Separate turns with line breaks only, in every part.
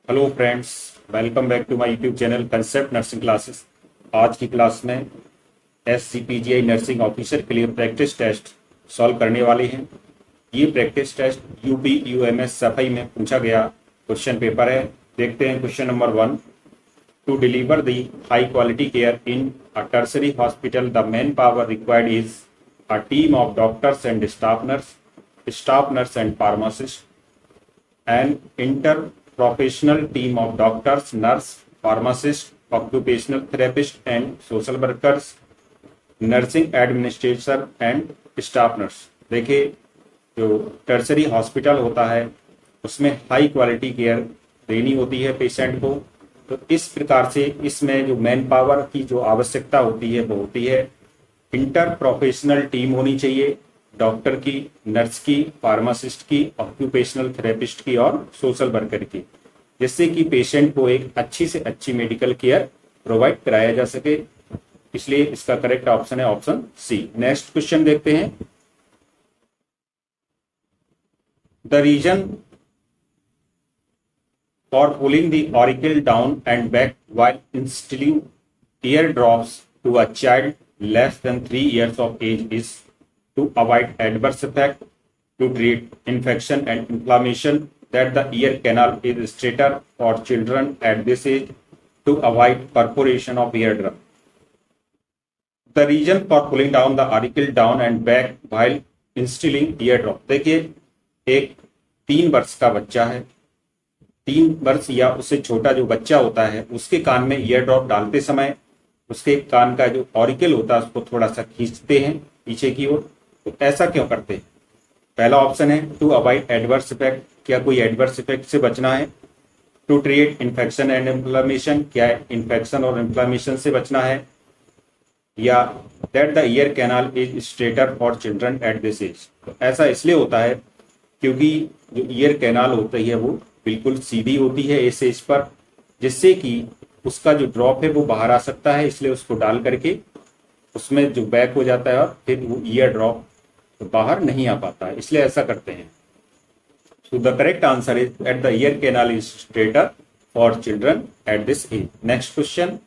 Hello friends, welcome back to my YouTube channel concept nursing classes. आज की class में SCPGI nursing officer के लिए प्रैक्टिस टेस्ट सॉल्व करने वाले हैं। ये प्रैक्टिस टेस्ट यूपी UMS सफाई में पूछा गया क्वेश्चन पेपर है। देखते हैं question number 1। To deliver the high quality care in a tertiary hospital the man power required is a team of doctors and staff nurse and pharmacist, an interprofessional team of doctors, nurse, pharmacists, occupational therapists, and social workers, nursing administrator and staff nurse। देखिए, जो tertiary hospital होता है उसमें high quality care देनी होती है patient को। तो इस प्रकार से इसमें जो मैन पावर की जो आवश्यकता होती है वो होती है इंटर प्रोफेशनल टीम होनी चाहिए, डॉक्टर की, नर्स की, फार्मासिस्ट की, ऑक्यूपेशनल थेरेपिस्ट की और सोशल वर्कर की, जिससे कि पेशेंट को एक अच्छी से अच्छी मेडिकल केयर प्रोवाइड कराया जा सके। इसलिए इसका करेक्ट ऑप्शन है ऑप्शन सी। नेक्स्ट क्वेश्चन देखते हैं। The reason for pulling the auricle down and back while instilling ear drops to a child less than 3 years of age is to avoid adverse effect, to treat infection and inflammation, that the ear canal is straighter for children at this age, to avoid perforation of eardrum। The reason for pulling down the auricle down and back while instilling eardrop। देखिए, एक 3 वर्ष का बच्चा है, 3 वर्ष या उससे छोटा जो बच्चा होता है उसके कान में ईयर ड्रॉप डालते समय उसके कान का जो ऑरिकल होता है उसको थोड़ा सा खींचते हैं पीछे की ओर। तो ऐसा क्यों करते हैं? पहला ऑप्शन है टू अवॉइड एडवर्स इफेक्ट, क्या कोई एडवर्स इफेक्ट से बचना है। To treat infection and inflammation, क्या इन्फेक्शन और इन्फ्लेमेशन से बचना है। या that the ear canal is straighter for children at this age. तो ऐसा इसलिए होता है क्योंकि जो ईयर कैनाल होती है वो बिल्कुल सीधी होती है इस एज पर, जिससे कि उसका जो ड्रॉप है वो बाहर आ सकता है, इसलिए उसको डाल करके उसमें जो बैक हो जाता है और फिर वो ईयर ड्रॉप बाहर नहीं आ पाता है, इसलिए ऐसा करते हैं। So the correct answer is at the ear canal is straighter for children at this age. Next question.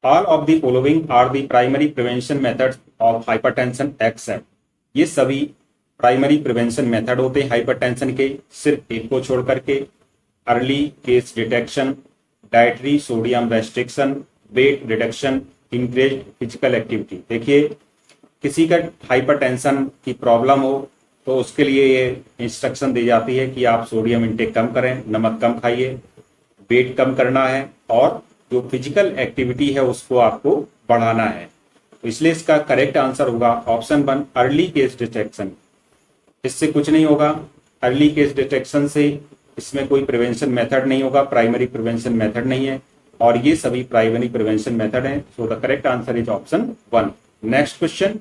All of the following are the primary prevention methods of hypertension except. ये सभी प्राइमरी प्रिवेंशन मेथड होते हैं hypertension के, सिर्फ एक को छोड़ करके। Early case detection, dietary sodium restriction, weight reduction, increase physical activity. देखिए, किसी का हाइपरटेंशन की प्रॉब्लम हो तो उसके लिए ये इंस्ट्रक्शन दी जाती है कि आप सोडियम इंटेक कम करें, नमक कम खाइए, वेट कम करना है और जो फिजिकल एक्टिविटी है उसको आपको बढ़ाना है। तो इसलिए इसका करेक्ट आंसर होगा ऑप्शन 1 अर्ली केस डिटेक्शन। इससे कुछ नहीं होगा, अर्ली केस डिटेक्शन से इसमें कोई प्रिवेंशन मेथड नहीं होगा, प्राइमरी प्रिवेंशन मेथड नहीं है, और ये सभी प्राइमरी प्रिवेंशन मेथड हैं। So the correct answer is option 1। Next question.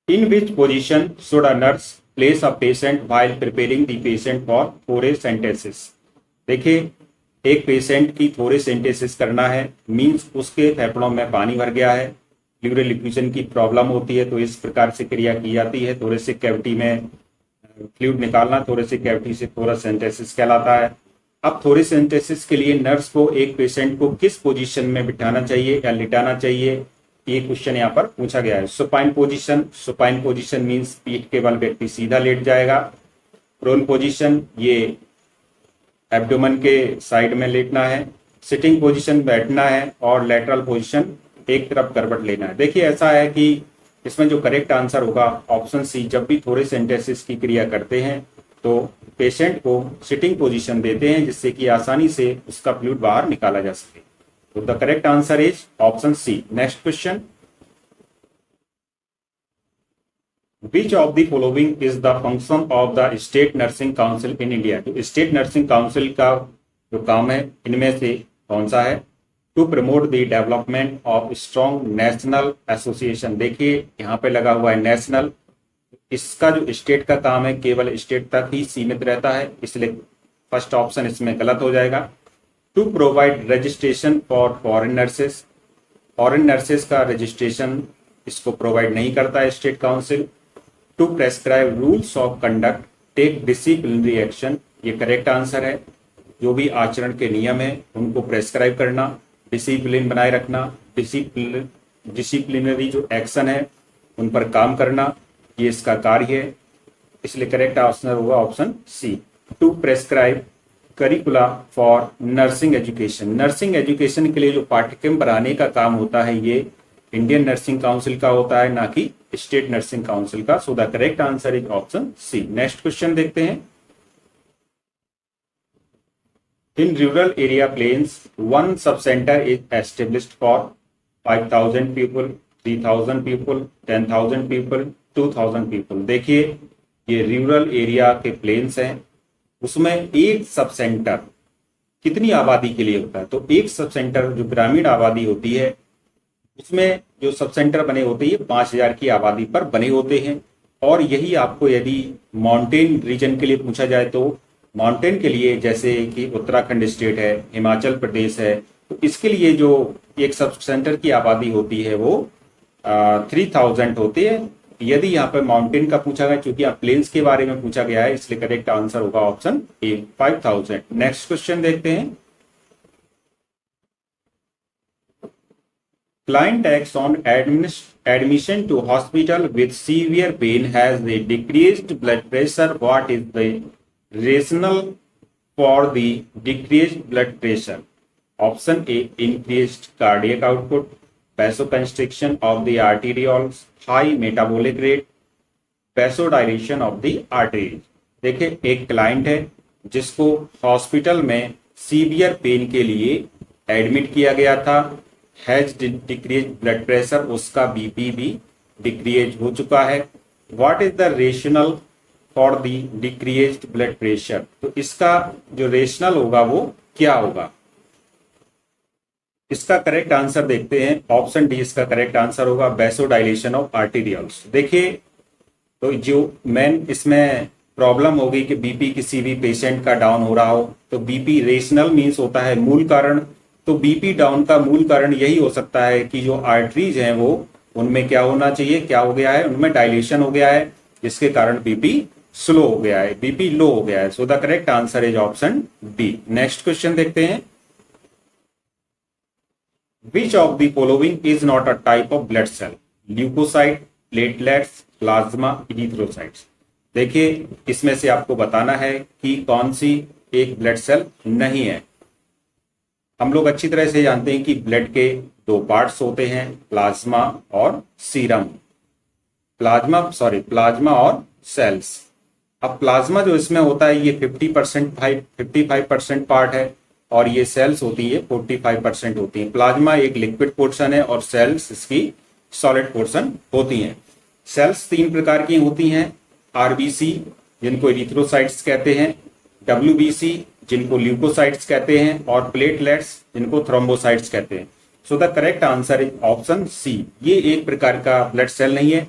In which position should a nurse place a patient while preparing the patient for thoracentesis. देखिए, एक पेशेंट की थोरेसेंटेसिस करना है, मींस उसके फेफड़ों में पानी भर गया है, प्लूरल इफ्यूजन की प्रॉब्लम होती है, तो इस प्रकार से क्रिया की जाती है। थोरेसिक कैविटी में फ्लूइड निकालना थोरेसिक कैविटी से थोरेसेंटेसिस कहलाता है। अब थोरेसेंटेसिस के लिए नर्स को एक पेशेंट को किस पोजीशन में बिठाना चाहिए या लिटाना चाहिए, ये क्वेश्चन यहाँ पर पूछा गया है। Supine position, supine position means पीठ के बल व्यक्ति सीधा लेट जाएगा। प्रोन पोजीशन, ये एब्डोमेन के साइड में लेटना है। सिटिंग पोजीशन बैठना है और लेटरल पोजीशन एक तरफ करवट लेना है। देखिए, ऐसा है कि इसमें जो करेक्ट आंसर होगा ऑप्शन सी। जब भी थोरेसेंटेसिस की क्रिया करते हैं तो पेशेंट को सिटिंग पोजीशन देते हैं, जिससे कि आसानी से उसका फ्लूइड बाहर निकाला जा सके। तो the correct answer is option C. Next question. Which of the following is the function of the state nursing council in India. तो स्टेट नर्सिंग काउंसिल का जो काम है इनमें से कौन सा है? To promote the development of strong national association. देखिए, यहाँ पे लगा हुआ है नेशनल, इसका जो स्टेट का काम है केवल स्टेट तक ही सीमित रहता है, इसलिए फर्स्ट ऑप्शन इसमें गलत हो जाएगा। To provide registration for foreign nurses, foreign nurses का रजिस्ट्रेशन इसको प्रोवाइड नहीं करता है state council. To prescribe rules of conduct, take disciplinary action, ये करेक्ट आंसर है। जो भी आचरण के नियम है उनको प्रेस्क्राइब करना, डिसिप्लिन बनाए रखना, डिसिप्लिनरी जो एक्शन है उन पर काम करना, ये इसका कार्य है। इसलिए करेक्ट आंसर होगा option C, to prescribe curricula for nursing education. Nursing education के लिए जो पाठ्यक्रम बनाने का काम होता है ये इंडियन नर्सिंग काउंसिल का होता है, ना कि स्टेट नर्सिंग काउंसिल का। So the correct answer is option C. Next question देखते हैं। In rural area plains one sub centre is established for 5,000 people, 3,000 people, 10,000 people, 2,000 people. देखिए ये रूरल एरिया के प्लेन्स हैं, उसमें एक सब सेंटर कितनी आबादी के लिए होता है? तो एक सब सेंटर जो ग्रामीण आबादी होती है उसमें जो सब सेंटर बने होते हैं 5,000 की आबादी पर बने होते हैं। और यही आपको यदि माउंटेन रीजन के लिए पूछा जाए तो माउंटेन के लिए, जैसे कि उत्तराखंड स्टेट है, हिमाचल प्रदेश है, तो इसके लिए जो एक सब सेंटर की आबादी होती है वो 3,000 होती है। यदि यहाँ पर माउंटेन का पूछा गया, क्योंकि आप प्लेन्स के बारे में पूछा गया है, इसलिए करेक्ट आंसर होगा ऑप्शन ए, 5,000। नेक्स्ट क्वेश्चन देखते हैं। Client acts on admission to hospital with severe pain, has a decreased blood pressure. What is the rationale for the decreased blood pressure? Option A, increased cardiac output, vasoconstriction of the arterioles, high metabolic rate, vasodilation of the arteries। देखिए एक client है जिसको hospital में severe pain के लिए admit किया गया था, हैज डिक्रीज ब्लड प्रेशर, उसका बीपी भी डिक्रीज हो चुका है। What is the rational for the decreased blood pressure? तो इसका जो रेशनल होगा वो क्या होगा? इसका करेक्ट आंसर देखते हैं, ऑप्शन डी इसका करेक्ट आंसर होगा, वैसोडाइलेशन ऑफ आर्टेरियल्स। देखिए तो जो मेन इसमें प्रॉब्लम होगी कि बीपी किसी भी पेशेंट का डाउन हो रहा हो, तो बीपी रेशनल मीन्स होता है मूल कारण। तो बीपी डाउन का मूल कारण यही हो सकता है कि जो आर्टरीज हैं वो उनमें क्या होना चाहिए, क्या हो गया है, उनमें डायलेशन हो गया है, जिसके कारण बीपी स्लो हो गया है, बीपी लो हो गया है। So the correct answer is option B. Next question देखते हैं। Which of the following is not a type of blood cell? Leucocyte, platelets, plasma, erythrocytes. देखिए इसमें से आपको बताना है कि कौन सी एक ब्लड सेल नहीं है। हम लोग अच्छी तरह से जानते हैं कि ब्लड के दो पार्ट्स होते हैं, प्लाज्मा और सीरम। प्लाज्मा और सेल्स। अब प्लाज्मा जो इसमें होता है ये 55% पार्ट है और ये सेल्स होती है 45% होती है। प्लाज्मा एक लिक्विड पोर्शन है और सेल्स इसकी सॉलिड पोर्शन होती हैं। सेल्स तीन प्रकार की होती हैं, आरबीसी जिनको इरिथ्रोसाइट्स कहते हैं, डब्ल्यूबीसी जिनको ल्यूकोसाइट्स कहते हैं, और प्लेटलेट्स जिनको थ्रोम्बोसाइट्स कहते हैं। So the correct answer is option C. ये एक प्रकार का ब्लड सेल नहीं है,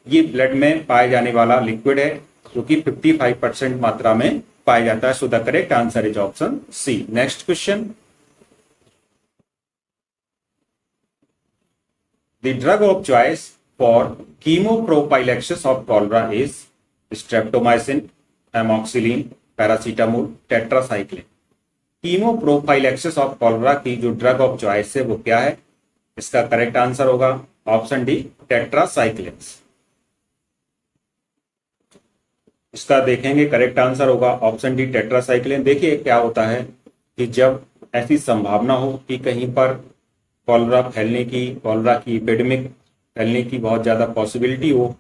ये ब्लड में पाए जाने वाला लिक्विड है जो कि 55% मात्रा में पाया जाता है। So the correct answer is option C. Next question. The drug of choice for chemoprophylaxis of cholera is streptomycin, amoxicillin, paracetamol, tetracycline. Chemoprophylaxis of cholera की जो ड्रग ऑफ चॉइस है वो क्या है? इसका करेक्ट आंसर होगा ऑप्शन डी, टेट्रासाइक्लिन्स। इसका देखेंगे करेक्ट आंसर होगा ऑप्शन डी, टेट्रासाइक्लिन। देखिए क्या होता है कि जब ऐसी संभावना हो कि कहीं पर कॉलरा की एपिडेमिक फैलने की बहुत ज्यादा पॉसिबिलिटी हो,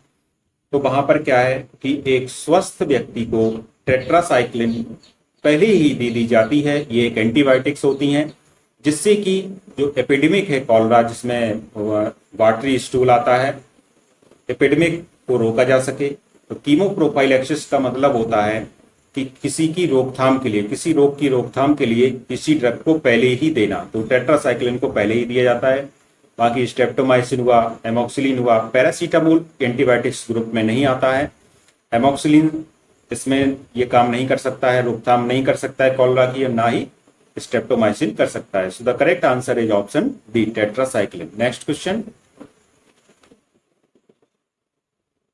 तो वहां पर क्या है कि एक स्वस्थ व्यक्ति को टेट्रासाइक्लिन पहले ही दे दी जाती है। ये एक एंटीबायोटिक्स होती हैं जिससे कि जो एपिडेमिक है कॉलरा, जिसमें वाटरी स्टूल आता है, एपिडेमिक को रोका जा सके। तो कीमोप्रोफाइलैक्सिस का मतलब होता है कि किसी की रोकथाम के लिए, किसी रोग की रोकथाम के लिए किसी ड्रग को पहले ही देना। तो टेट्रासाइक्लिन को पहले ही दिया जाता है। बाकी स्ट्रेप्टोमाइसिन हुआ, एमॉक्सिलिन हुआ, पैरासीटामोल एंटीबायोटिक्स ग्रुप में नहीं आता है। एमॉक्सिलिन इसमें ये काम नहीं कर सकता है, रोकथाम नहीं कर सकता है कॉलरा की, और ना ही स्ट्रेप्टोमाइसिन कर सकता है। So the correct answer is option D, tetracycline. Next question.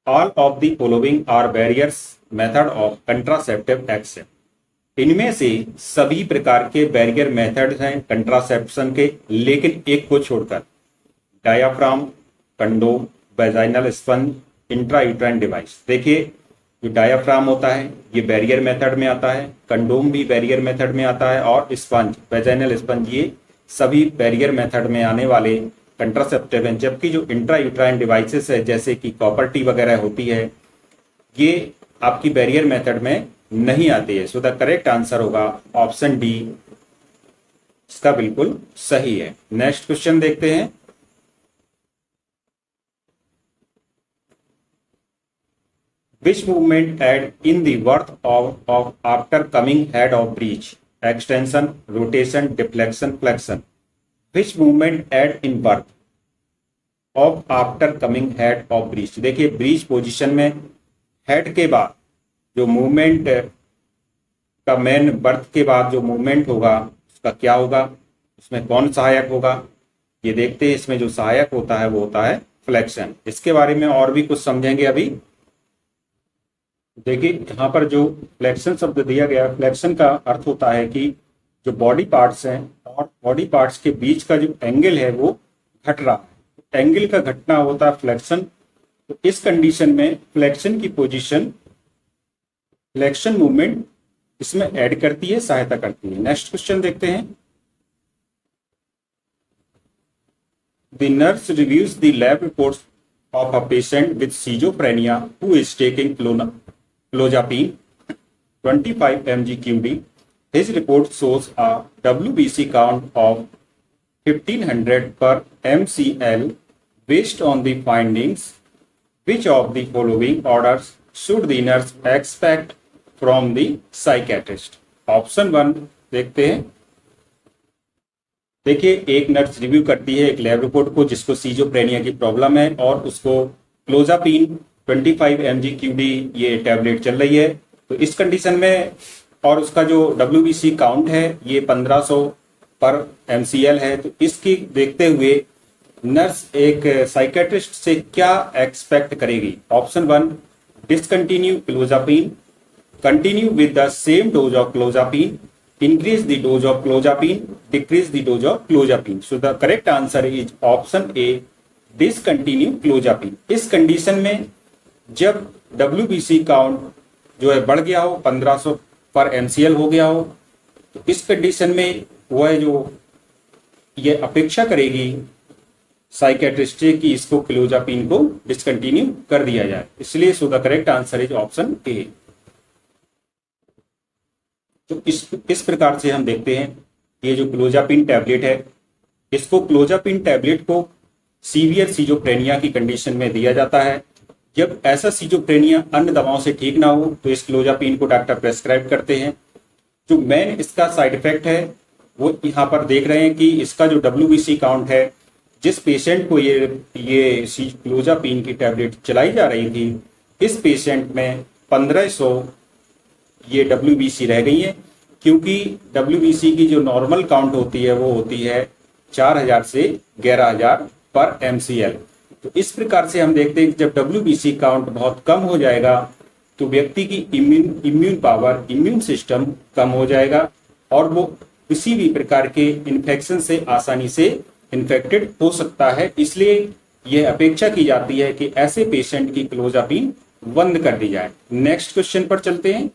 All of the following are barriers method of contraceptive action. इनमें से सभी प्रकार के बैरियर मेथड्स हैं कंट्रासेप्शन के, लेकिन एक को छोड़कर, diaphragm, condom, vaginal sponge, intrauterine device. देखिए, जो डायाफ्राम होता है ये बैरियर मेथड में आता है, कंडोम भी बैरियर मेथड में आता है, और स्पंज, वेजाइनल स्पंज, ये सभी बैरियर मेथड में आने वाले कंट्रासेप्टिव हैं। जबकि जो इंट्रायूट्राइन डिवाइसेस है जैसे कि कॉपर टी वगैरह होती है, ये आपकी बैरियर मेथड में नहीं आती है। सो द करेक्ट आंसर होगा ऑप्शन डी, इसका बिल्कुल सही है। नेक्स्ट क्वेश्चन देखते हैं। Which movement add in the worth of after coming head of breech? Extension, rotation, deflection, flexion. Which movement add in worth of after coming head of breech? देखिए, breach position में head के बाद जो movement का main birth के बाद जो movement होगा उसका क्या होगा, उसमें कौन सहायक होगा, ये देखते हैं। इसमें जो सहायक होता है वो होता है फ्लेक्शन। इसके बारे में और भी कुछ समझेंगे अभी। देखिए, यहाँ पर जो फ्लेक्शन शब्द दिया गया, फ्लेक्शन का अर्थ होता है कि जो बॉडी पार्ट्स हैं और बॉडी पार्ट्स के बीच का जो एंगल है वो घट रहा है, एंगल का घटना होता है फ्लेक्शन। तो इस कंडीशन में फ्लेक्शन की पोजीशन, फ्लेक्शन मूवमेंट इसमें ऐड करती है, सहायता करती है। नेक्स्ट क्वेश्चन देखते हैं। The nurse reviews the lab reports of a patient with schizophrenia who is taking clozapine 25 mg QD. His report shows a WBC count of 1500 per mcl. Based on the findings, which of the following orders should the nurse expect from the psychiatrist? Option 1 देखते हैं। देखिए, एक nurse review करती है एक lab report को जिसको schizophrenia की प्रॉब्लम है और उसको क्लोजापिन 25 mg QD ये टैबलेट चल रही है। तो इस कंडीशन में, और उसका जो WBC काउंट है ये 1500 पर mcl है। तो इसकी देखते हुए नर्स एक साइकेट्रिस्ट से क्या एक्सपेक्ट करेगी? Option 1, discontinue clozapine, continue with the same dose of clozapine, increase the dose of clozapine, decrease the dose of clozapine. So the correct answer is option A, discontinue clozapine. इस condition में जब WBC count जो है बढ़ गया हो, 1500 पर mcl हो गया हो, तो इस कंडीशन में वह जो ये अपेक्षा करेगी साइकेट्रिस्ट से कि इसको क्लोजापिन को डिसकंटिन्यू कर दिया जाए। इसलिए सो the correct answer is option A. तो इस प्रकार से हम देखते हैं, ये जो क्लोजापिन टैबलेट है, इसको क्लोजापिन टैबलेट को सीवियर सीजोफ्रेनिया की कंडीशन में दिया जाता है। जब ऐसा सीजोफ्रेनिया अन्य दवाओं से ठीक ना हो तो इस क्लोजापिन को डॉक्टर प्रेस्क्राइब करते हैं। जो मेन इसका साइड इफेक्ट है वो यहाँ पर देख रहे हैं कि इसका जो WBC काउंट है, जिस पेशेंट को ये क्लोजापिन की टैबलेट चलाई जा रही थी, इस पेशेंट में 1500 ये WBC रह गई है, क्योंकि WBC की जो नॉर्मल काउंट होती है वो होती है 4000 से 11000 पर mcl। तो इस प्रकार से हम देखते हैं कि जब WBC काउंट बहुत कम हो जाएगा तो व्यक्ति की इम्यून पावर, इम्यून सिस्टम कम हो जाएगा और वो किसी भी प्रकार के इन्फेक्शन से आसानी से इन्फेक्टेड हो सकता है। इसलिए यह अपेक्षा की जाती है कि ऐसे पेशेंट की क्लोजापिन बंद कर दी जाए। नेक्स्ट क्वेश्चन पर चलते हैं।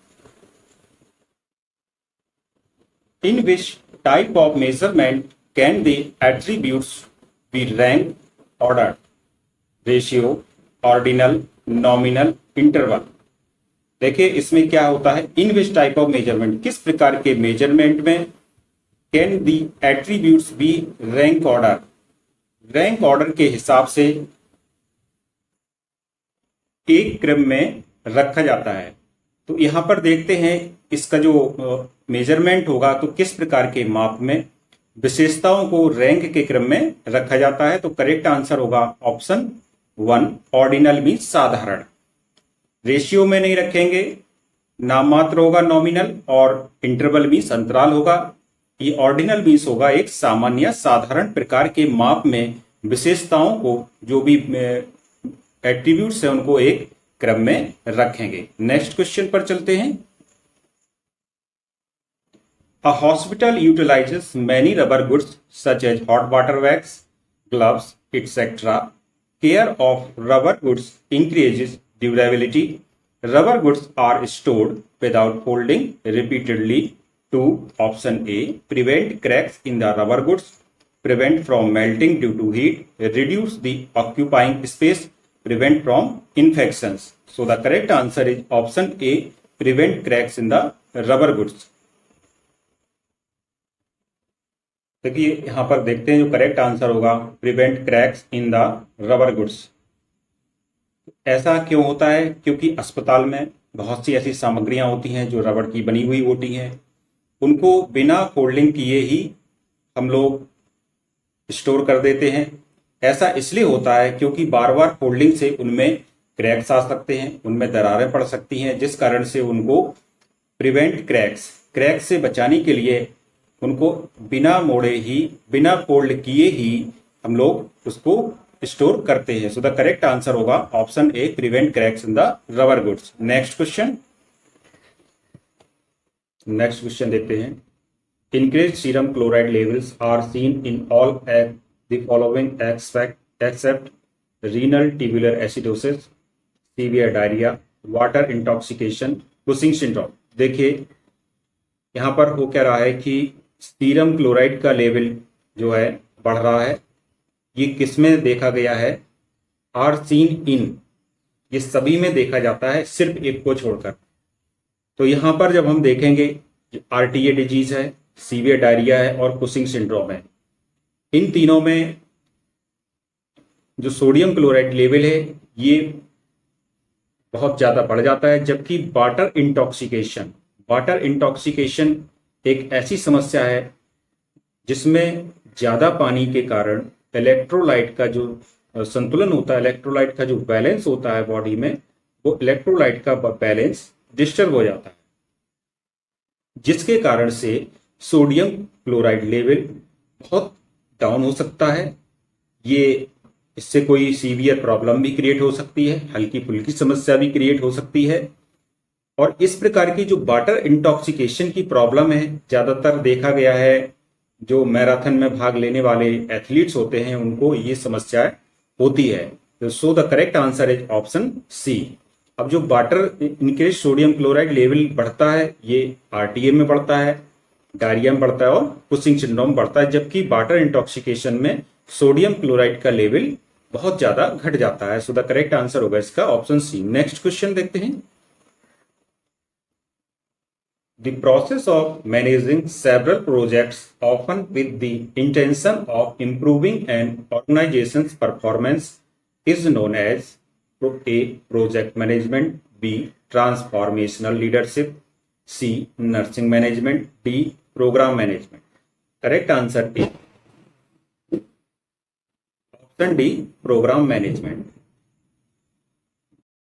In which type of measurement can the attributes be ranked, ordered? Ratio, ordinal, nominal, interval. देखिए, इसमें क्या होता है, in which type of measurement, किस प्रकार के मेजरमेंट में can the attributes be rank order, rank order के हिसाब से एक क्रम में रखा जाता है। तो यहां पर देखते हैं इसका जो मेजरमेंट होगा तो किस प्रकार के माप में विशेषताओं को रैंक के क्रम में रखा जाता है। तो करेक्ट आंसर होगा ऑप्शन 1, ऑर्डिनल मीन साधारण। रेशियो में नहीं रखेंगे, नाम मात्र होगा नॉमिनल, और इंटरवल मीन्स अंतराल होगा। ये ऑर्डिनल मीन्स होगा एक सामान्य साधारण प्रकार के माप में विशेषताओं को, जो भी एट्रीब्यूट्स है उनको एक क्रम में रखेंगे। नेक्स्ट क्वेश्चन पर चलते हैं। A hospital utilizes many rubber goods such as hot water bags, gloves, etc. Care of rubber goods increases durability. Rubber goods are stored without folding repeatedly to option A. Prevent cracks in the rubber goods. Prevent from melting due to heat. Reduce the occupying space. Prevent from infections. So the correct answer is option A. Prevent cracks in the rubber goods. देखिए यहां पर देखते हैं जो correct answer होगा prevent cracks in the rubber goods. ऐसा क्यों होता है? क्योंकि अस्पताल में बहुत सी ऐसी सामग्रियां होती हैं जो रबड़ की बनी हुई होती हैं, उनको बिना फोल्डिंग किए ही हम लोग स्टोर कर देते हैं। ऐसा इसलिए होता है क्योंकि बार बार फोल्डिंग से उनमें क्रैक्स आ सकते हैं, उनमें दरारें पड़ सकती हैं, जिस कारण से उनको प्रिवेंट क्रैक्स से बचाने के लिए उनको बिना मोड़े ही, बिना फोल्ड किए ही हम लोग उसको स्टोर करते हैं। सो द करेक्ट आंसर होगा option A, prevent cracks in the rubber goods. Next question देखते हैं। Increase serum chloride levels are seen in all the following except renal tubular acidosis, severe diarrhoea, water intoxication, Cushing syndrome. देखिए यहां पर हो क्या रहा है कि सीरम क्लोराइड का लेवल जो है बढ़ रहा है। ये किस में देखा गया है? आर सीन इन, ये सभी में देखा जाता है सिर्फ एक को छोड़कर। तो यहां पर जब हम देखेंगे आरटीए डिजीज है, सीवियर डायरिया है और कुशिंग सिंड्रोम है, इन तीनों में जो सोडियम क्लोराइड लेवल है ये बहुत ज्यादा बढ़ जाता है। जबकि वाटर इंटॉक्सिकेशन एक ऐसी समस्या है जिसमें ज्यादा पानी के कारण इलेक्ट्रोलाइट का जो संतुलन होता है, इलेक्ट्रोलाइट का जो बैलेंस होता है बॉडी में, वो इलेक्ट्रोलाइट का बैलेंस डिस्टर्ब हो जाता है, जिसके कारण से सोडियम क्लोराइड लेवल बहुत डाउन हो सकता है। ये इससे कोई सीवियर प्रॉब्लम भी क्रिएट हो सकती है, हल्की फुल्की समस्या भी क्रिएट हो सकती है। और इस प्रकार की जो वाटर इंटॉक्सिकेशन की प्रॉब्लम है, ज्यादातर देखा गया है जो मैराथन में भाग लेने वाले एथलीट्स होते हैं उनको ये समस्या होती है। So the correct answer is option C. अब जो water increase sodium chloride level बढ़ता है ये आरटीए में बढ़ता है, डायरिया में बढ़ता है और कुशिंग सिंड्रोम बढ़ता है, जबकि वाटर इंटॉक्सिकेशन में सोडियम क्लोराइड का लेवल बहुत ज्यादा घट जाता है। सो द करेक्ट आंसर होगा इसका ऑप्शन सी। नेक्स्ट क्वेश्चन देखते हैं। The process of managing several projects, often with the intention of improving an organization's performance, is known as A. Project management, B. Transformational leadership, C. Nursing management, D. Program management. Correct answer is option D. Program management.